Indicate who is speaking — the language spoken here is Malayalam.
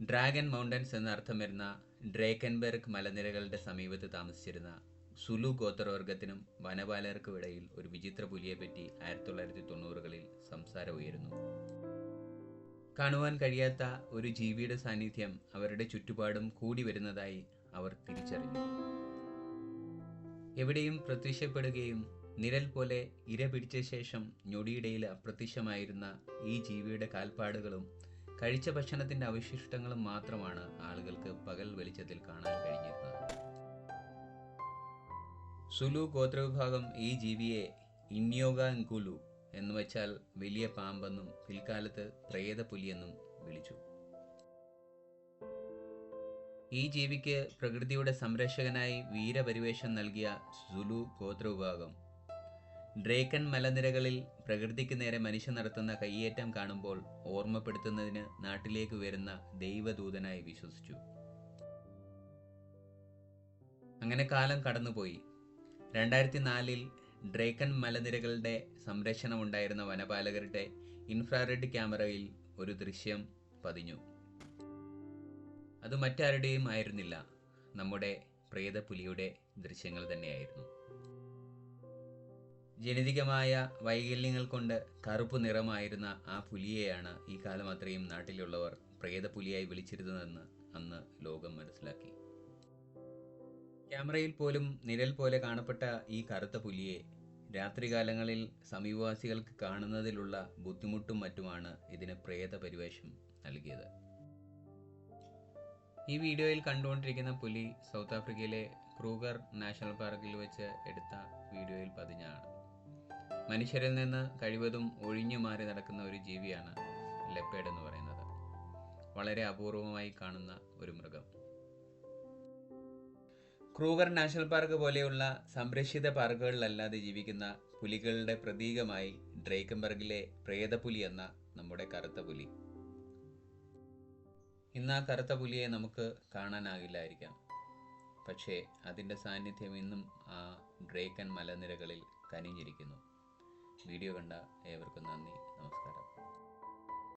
Speaker 1: ഡ്രാഗൺ മൗണ്ടൻസ് എന്നർത്ഥം വരുന്ന ഡ്രേക്കൻബെർഗ് മലനിരകളുടെ സമീപത്ത് താമസിച്ചിരുന്ന സുലു ഗോത്രവർഗത്തിനും വനപാലകർക്കും ഇടയിൽ ഒരു വിചിത്ര പുലിയെപ്പറ്റി 1990കളിൽ സംസാരം ഉയരുന്നു. കാണുവാൻ കഴിയാത്ത ഒരു ജീവിയുടെ സാന്നിധ്യം അവരുടെ ചുറ്റുപാടും കൂടി വരുന്നതായി അവർ തിരിച്ചറിഞ്ഞു. എവിടെയും പ്രത്യക്ഷപ്പെടുകയും നിഴൽ പോലെ ഇര പിടിച്ച ശേഷം ഞൊടിയിടയിൽ അപ്രത്യക്ഷമായിരുന്ന ഈ ജീവിയുടെ കാൽപ്പാടുകളും കഴിച്ച ഭക്ഷണത്തിന്റെ അവശിഷ്ടങ്ങളും മാത്രമാണ് ആളുകൾക്ക് പകൽ വെളിച്ചത്തിൽ കാണാൻ കഴിഞ്ഞിരുന്നത്. സുലു ഗോത്രവിഭാഗം ഈ ജീവിയെ ഇന്യോഗ ങ്കുലു എന്ന് വെച്ചാൽ വലിയ പാമ്പെന്നും പിൽക്കാലത്ത് പ്രേതപുലിയെന്നും വിളിച്ചു. ഈ ജീവിക്ക് പ്രകൃതിയുടെ സംരക്ഷകനായി വീരപരിവേഷം നൽകിയ സുലു ഗോത്രവിഭാഗം ഡ്രേക്കൻ മലനിരകളിൽ പ്രകൃതിക്ക് നേരെ മനുഷ്യൻ നടത്തുന്ന കയ്യേറ്റം കാണുമ്പോൾ ഓർമ്മപ്പെടുത്തുന്നതിന് നാട്ടിലേക്ക് വരുന്ന ദൈവദൂതനായി വിശ്വസിച്ചു. അങ്ങനെ കാലം കടന്നുപോയി. 2004 ഡ്രേക്കൻ മലനിരകളുടെ സംരക്ഷണമുണ്ടായിരുന്ന വനപാലകരുടെ ഇൻഫ്രാറെഡ് ക്യാമറയിൽ ഒരു ദൃശ്യം പതിഞ്ഞു. അത് മറ്റാരുടെയും ആയിരുന്നില്ല, നമ്മുടെ പ്രേതപുലിയുടെ ദൃശ്യങ്ങൾ തന്നെയായിരുന്നു. ജനിതകമായ വൈകല്യങ്ങൾ കൊണ്ട് കറുപ്പ് നിറമായിരുന്ന ആ പുലിയെയാണ് ഈ കാലം അത്രയും നാട്ടിലുള്ളവർ പ്രേതപുലിയായി വിളിച്ചിരുന്നതെന്ന് അന്ന് ലോകം മനസ്സിലാക്കി. ക്യാമറയിൽ പോലും നിഴൽ പോലെ കാണപ്പെട്ട ഈ കറുത്ത പുലിയെ രാത്രികാലങ്ങളിൽ സമീപവാസികൾക്ക് കാണുന്നതിലുള്ള ബുദ്ധിമുട്ടും മറ്റുമാണ് ഇതിന് പ്രേത പരിവേഷം നൽകിയത്. ഈ വീഡിയോയിൽ കണ്ടുകൊണ്ടിരിക്കുന്ന പുലി സൗത്ത് ആഫ്രിക്കയിലെ ക്രൂഗർ നാഷണൽ പാർക്കിൽ വെച്ച് എടുത്ത വീഡിയോയിൽ പതിഞ്ഞാണ്. മനുഷ്യരിൽ നിന്ന് കഴിവതും ഒഴിഞ്ഞു മാറി നടക്കുന്ന ഒരു ജീവിയാണ് ലെപ്പേഡ് എന്ന് പറയുന്നത്. വളരെ അപൂർവമായി കാണുന്ന ഒരു മൃഗം. ക്രൂഗർ നാഷണൽ പാർക്ക് പോലെയുള്ള സംരക്ഷിത പാർക്കുകളിലല്ലാതെ ജീവിക്കുന്ന പുലികളുടെ പ്രതീകമായി ഡ്രേക്കൻബർഗിലെ പ്രേതപുലി എന്ന നമ്മുടെ കറുത്ത പുലി. ഇന്ന് ആ കറുത്ത പുലിയെ നമുക്ക് കാണാനാകില്ലായിരിക്കാം. പക്ഷേ അതിൻ്റെ സാന്നിധ്യം ഇന്നും ആ ഡ്രേക്കൻ മലനിരകളിൽ കനിഞ്ഞിരിക്കുന്നു. വീഡിയോ കണ്ട ഏവർക്കും നന്ദി, നമസ്കാരം.